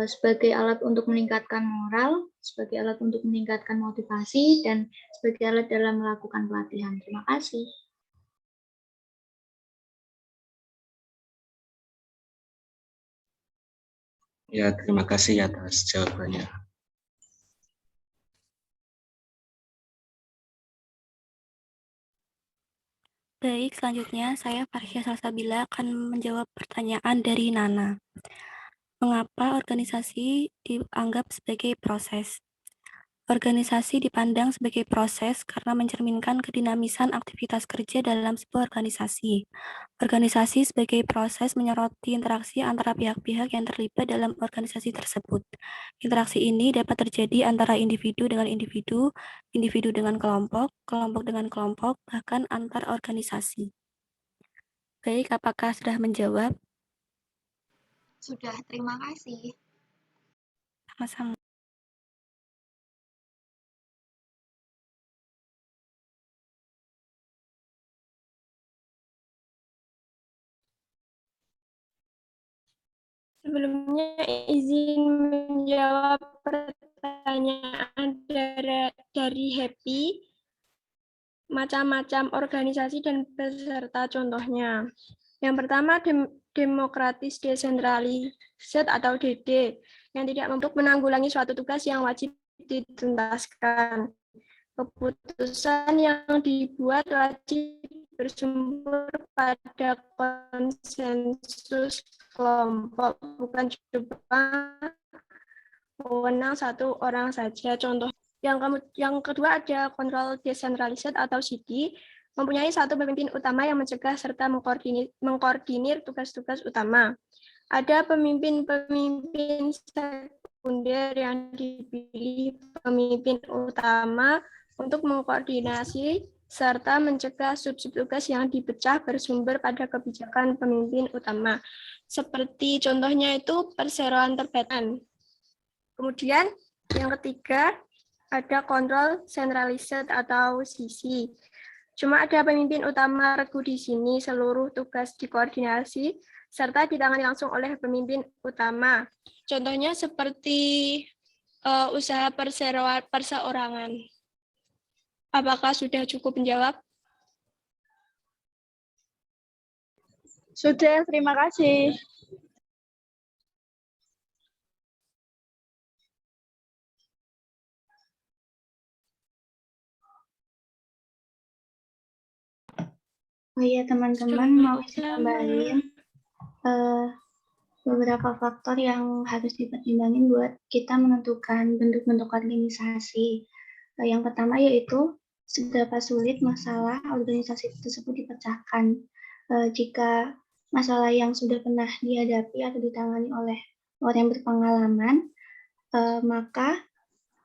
sebagai alat untuk meningkatkan moral, sebagai alat untuk meningkatkan motivasi, dan sebagai alat dalam melakukan pelatihan. Terima kasih. Ya, terima kasih atas jawabannya. Baik, selanjutnya saya Farsya Salsabila akan menjawab pertanyaan dari Nana. Mengapa organisasi dianggap sebagai proses? Organisasi dipandang sebagai proses karena mencerminkan kedinamisan aktivitas kerja dalam sebuah organisasi. Organisasi sebagai proses menyoroti interaksi antara pihak-pihak yang terlibat dalam organisasi tersebut. Interaksi ini dapat terjadi antara individu dengan individu, individu dengan kelompok, kelompok dengan kelompok, bahkan antar organisasi. Baik, apakah sudah menjawab? Sudah, terima kasih. Sama-sama. Sebelumnya izin menjawab pertanyaan dari Happy, macam-macam organisasi dan peserta contohnya. Yang pertama, demokratis desentralisasi atau DD, yang tidak untuk menanggulangi suatu tugas yang wajib dituntaskan. Keputusan yang dibuat wajib bersumber pada konsensus kelompok, bukan cuma wewenang satu orang saja. Contoh yang kedua ada kontrol desentralisasi atau CD, mempunyai satu pemimpin utama yang mencegah serta mengkoordinir tugas-tugas utama. Ada pemimpin-pemimpin sekunder yang dipilih pemimpin utama untuk mengkoordinasi serta mencegah sub-sub tugas yang dipecah bersumber pada kebijakan pemimpin utama. Seperti contohnya itu perseroan terbatan. Kemudian yang ketiga ada kontrol sentralisasi atau sisi. Cuma ada pemimpin utama regu di sini, seluruh tugas dikoordinasi serta ditangani langsung oleh pemimpin utama. Contohnya seperti usaha perseorangan. Apakah sudah cukup menjawab? Sudah, terima kasih. Oh iya teman-teman, mau izin tambahin beberapa faktor yang harus dipertimbangin buat kita menentukan bentuk-bentuk organisasi. Yang pertama yaitu seberapa sulit masalah organisasi tersebut dipecahkan. Jika masalah yang sudah pernah dihadapi atau ditangani oleh orang yang berpengalaman, maka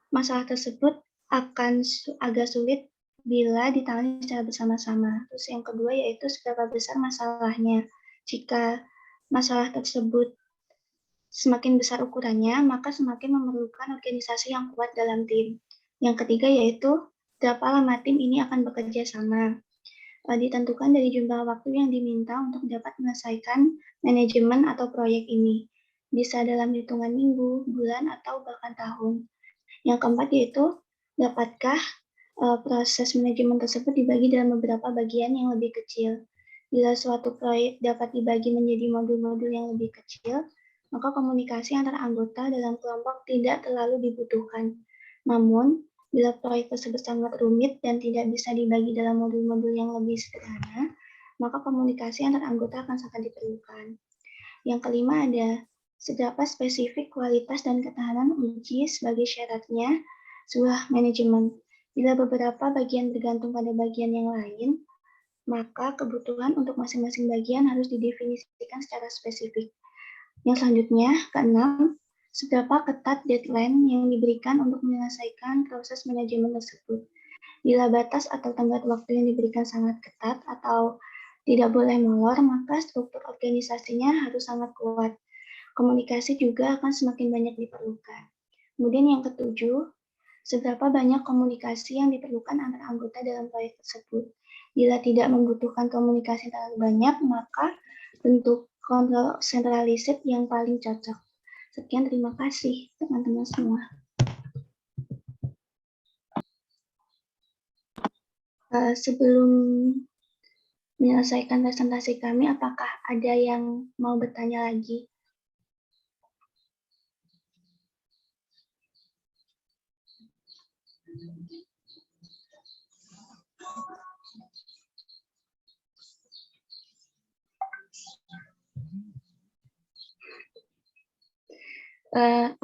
masalah tersebut akan agak sulit bila ditangani secara bersama-sama. Terus yang kedua yaitu seberapa besar masalahnya. Jika masalah tersebut semakin besar ukurannya, maka semakin memerlukan organisasi yang kuat dalam tim. Yang ketiga yaitu berapa lama tim ini akan bekerja sama. Ditentukan dari jumlah waktu yang diminta untuk dapat menyelesaikan manajemen atau proyek ini. Bisa dalam hitungan minggu, bulan, atau bahkan tahun. Yang keempat yaitu, dapatkah proses manajemen tersebut dibagi dalam beberapa bagian yang lebih kecil. Bila suatu proyek dapat dibagi menjadi modul-modul yang lebih kecil, maka komunikasi antara anggota dalam kelompok tidak terlalu dibutuhkan. Namun, bila proyek tersebut sangat rumit dan tidak bisa dibagi dalam modul-modul yang lebih sederhana, maka komunikasi antar anggota akan sangat diperlukan. Yang kelima ada Seberapa spesifik kualitas dan ketahanan uji sebagai syaratnya sebuah manajemen. Bila beberapa bagian bergantung pada bagian yang lain, maka kebutuhan untuk masing-masing bagian harus didefinisikan secara spesifik. Yang selanjutnya, keenam, seberapa ketat deadline yang diberikan untuk menyelesaikan proses manajemen tersebut. Bila batas atau tenggat waktu yang diberikan sangat ketat atau tidak boleh molor, maka struktur organisasinya harus sangat kuat. Komunikasi juga akan semakin banyak diperlukan. Kemudian yang ketujuh, seberapa banyak komunikasi yang diperlukan antar anggota dalam proyek tersebut. Bila tidak membutuhkan komunikasi terlalu banyak, maka bentuk kontrol sentralisir yang paling cocok. Sekian, terima kasih teman-teman semua. Sebelum menyelesaikan presentasi kami, apakah ada yang mau bertanya lagi?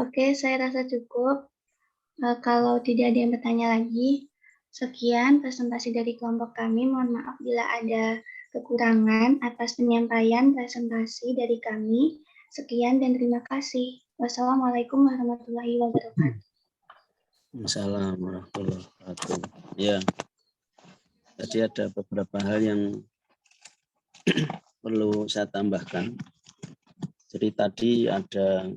Oke, saya rasa cukup. Kalau tidak ada yang bertanya lagi, sekian presentasi dari kelompok kami. Mohon maaf bila ada kekurangan atas penyampaian presentasi dari kami. Sekian dan terima kasih. Wassalamualaikum warahmatullahi wabarakatuh. Assalamualaikum warahmatullahi wabarakatuh. Ya, tadi ada beberapa hal yang perlu saya tambahkan. Jadi tadi ada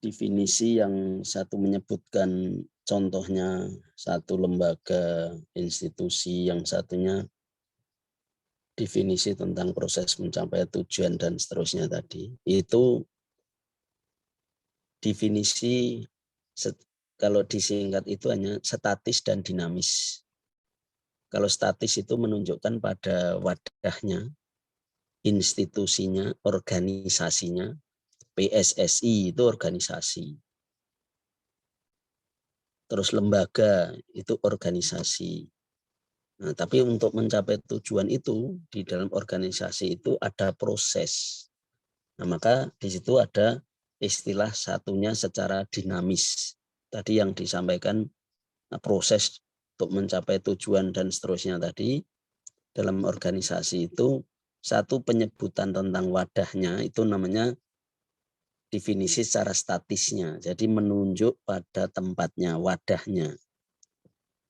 definisi yang satu menyebutkan contohnya satu lembaga, institusi, yang satunya definisi tentang proses mencapai tujuan dan seterusnya tadi. Itu definisi kalau disingkat itu hanya statis dan dinamis. Kalau statis itu menunjukkan pada wadahnya, institusinya, organisasinya. PSSI itu organisasi. Terus lembaga itu organisasi. Nah, tapi untuk mencapai tujuan itu di dalam organisasi itu ada proses. Nah, maka di situ ada istilah satunya secara dinamis. Tadi yang disampaikan proses untuk mencapai tujuan dan seterusnya tadi dalam organisasi itu satu penyebutan tentang wadahnya itu namanya definisi secara statisnya, jadi menunjuk pada tempatnya, wadahnya.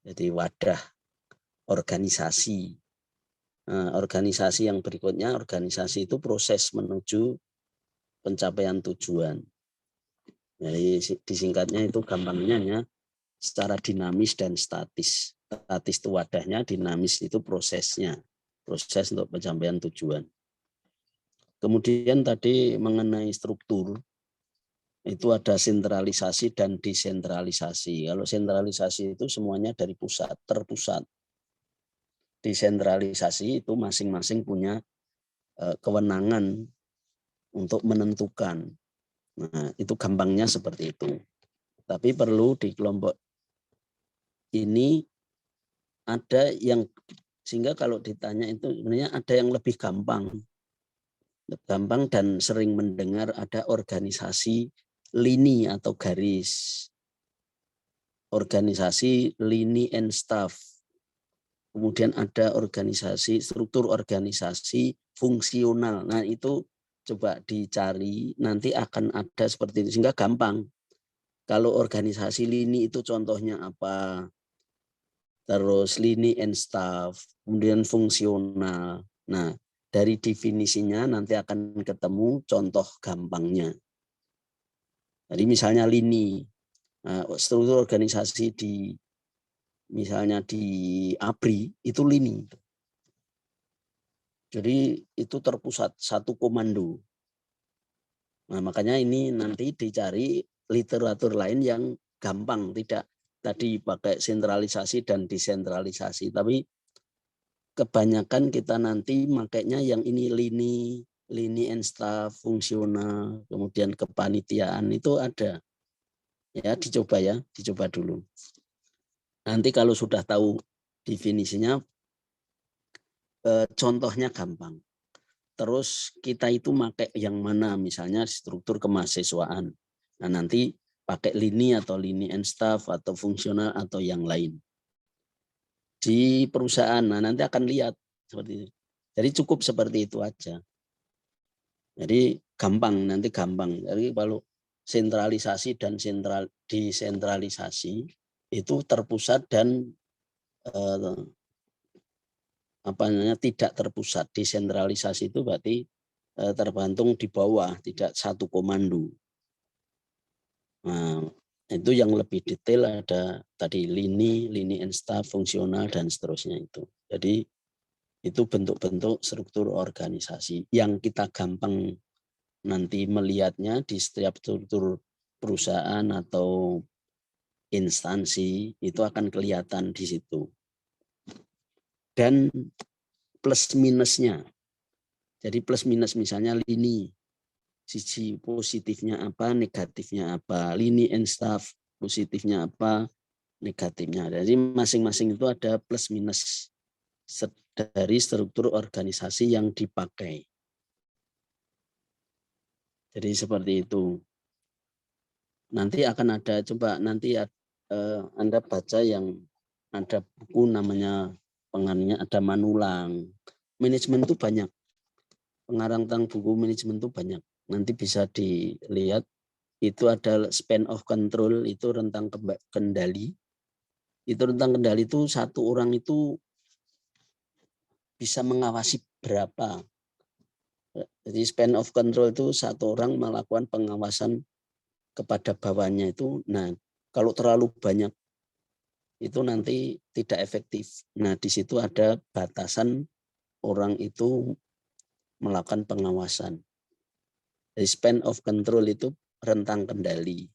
Jadi wadah organisasi. Nah, organisasi yang berikutnya, organisasi itu proses menuju pencapaian tujuan. Jadi disingkatnya itu gampangnya hanya secara dinamis dan statis. Statis itu wadahnya, dinamis itu prosesnya, proses untuk pencapaian tujuan. Kemudian tadi mengenai struktur, itu ada sentralisasi dan desentralisasi. Kalau sentralisasi itu semuanya dari pusat, terpusat. Desentralisasi itu masing-masing punya kewenangan untuk menentukan. Nah, itu gampangnya seperti itu. Tapi perlu di kelompok ini ada yang, sehingga kalau ditanya itu sebenarnya ada yang lebih gampang. Gampang dan sering mendengar ada organisasi lini atau garis, organisasi lini and staff, kemudian ada organisasi struktur organisasi fungsional. Nah itu coba dicari, nanti akan ada seperti itu sehingga gampang. Kalau organisasi lini itu contohnya apa, terus lini and staff, kemudian fungsional. Nah dari definisinya nanti akan ketemu contoh gampangnya. Jadi misalnya lini, struktur organisasi di misalnya di ABRI itu lini. Jadi itu terpusat satu komando. Nah, makanya ini nanti dicari literatur lain yang gampang, tidak tadi pakai sentralisasi dan desentralisasi, tapi kebanyakan kita nanti makainya yang ini lini and staff, fungsional, kemudian kepanitiaan itu ada. Ya, dicoba dulu. Nanti kalau sudah tahu definisinya, contohnya gampang. terus kita itu pakai yang mana, misalnya struktur kemahasiswaan. Nah, nanti pakai lini atau lini and staff atau fungsional atau yang lain. Di perusahaan, nah nanti akan lihat seperti itu. Jadi cukup seperti itu aja. Jadi gampang, nanti gampang. Jadi kalau sentralisasi dan desentralisasi itu terpusat dan tidak terpusat. Desentralisasi itu berarti tergantung di bawah, tidak satu komando. Nah, itu yang lebih detail ada tadi lini and staff, fungsional dan seterusnya itu. Jadi itu bentuk-bentuk struktur organisasi yang kita gampang nanti melihatnya di setiap struktur perusahaan atau instansi itu akan kelihatan di situ. Dan plus minusnya. Jadi plus minus misalnya lini, sisi positifnya apa, negatifnya apa, lini and staff, positifnya apa, negatifnya. Jadi masing-masing itu ada plus minus dari struktur organisasi yang dipakai. Jadi seperti itu. Nanti akan ada, coba nanti Anda baca yang ada buku namanya pengarangnya ada Manulang. Manajemen itu banyak. Pengarang tentang buku manajemen itu banyak. Nanti bisa dilihat itu ada span of control, itu rentang kendali. Itu rentang kendali itu satu orang itu bisa mengawasi berapa. Jadi span of control itu satu orang melakukan pengawasan kepada bawahnya itu. Nah, kalau terlalu banyak itu nanti tidak efektif. Nah, di situ ada batasan orang itu melakukan pengawasan. Jadi span of control itu rentang kendali.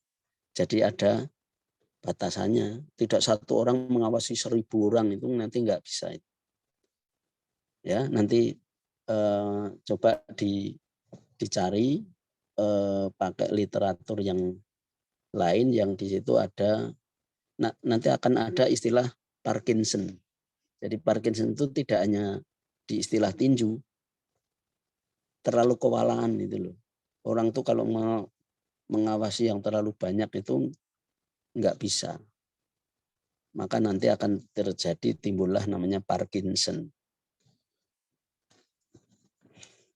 Jadi ada batasannya. Tidak satu orang mengawasi 1000 orang itu nanti nggak bisa. Ya, nanti coba dicari pakai literatur yang lain yang di situ ada. Nah, nanti akan ada istilah Parkinson. Jadi Parkinson itu tidak hanya di istilah tinju, terlalu kewalahan itu loh. Orang tuh kalau mau mengawasi yang terlalu banyak itu nggak bisa. Maka nanti akan terjadi timbullah namanya Parkinson.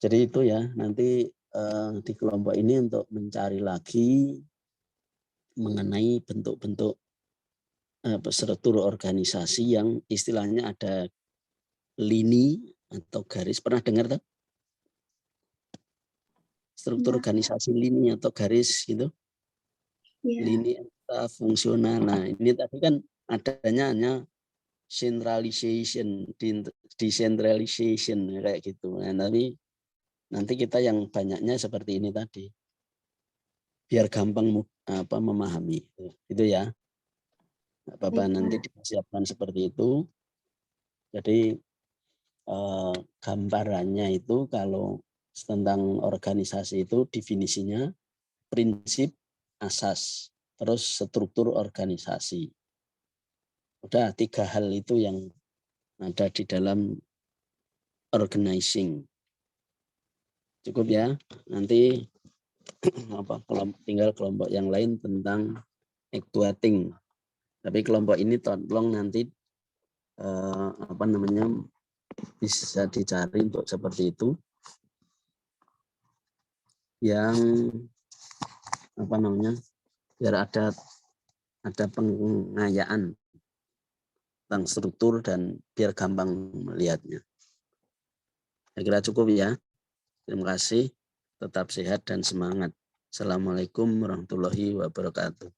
Jadi itu ya, nanti di kelompok ini untuk mencari lagi mengenai bentuk-bentuk struktur organisasi yang istilahnya ada lini atau garis. Pernah dengar tak? Struktur organisasi lini atau garis gitu? Ya. Lini atau fungsional. Nah, ini tadi kan adanya hanya centralization, decentralization kayak gitu. Nah, nanti kita yang banyaknya seperti ini tadi. Biar gampang memahami. Itu ya. Bapak nanti dipersiapkan seperti itu. Jadi gambarannya itu kalau tentang organisasi itu definisinya prinsip, asas, terus struktur organisasi. Udah 3 hal itu yang ada di dalam organizing. Cukup ya. Nanti tinggal kelompok yang lain tentang actuating. Tapi kelompok ini tolong nanti bisa dicari untuk seperti itu. Yang biar ada pengayaan tentang struktur dan biar gampang melihatnya. Saya kira cukup ya. Terima kasih. Tetap sehat dan semangat. Assalamualaikum warahmatullahi wabarakatuh.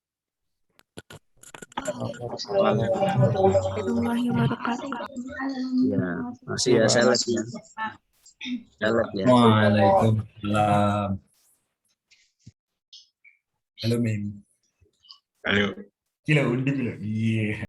Ya, masih ya, saya lagi ya. Waalaikumsalam. Halo, Mim. Halo. Gila, udah gila. Iya.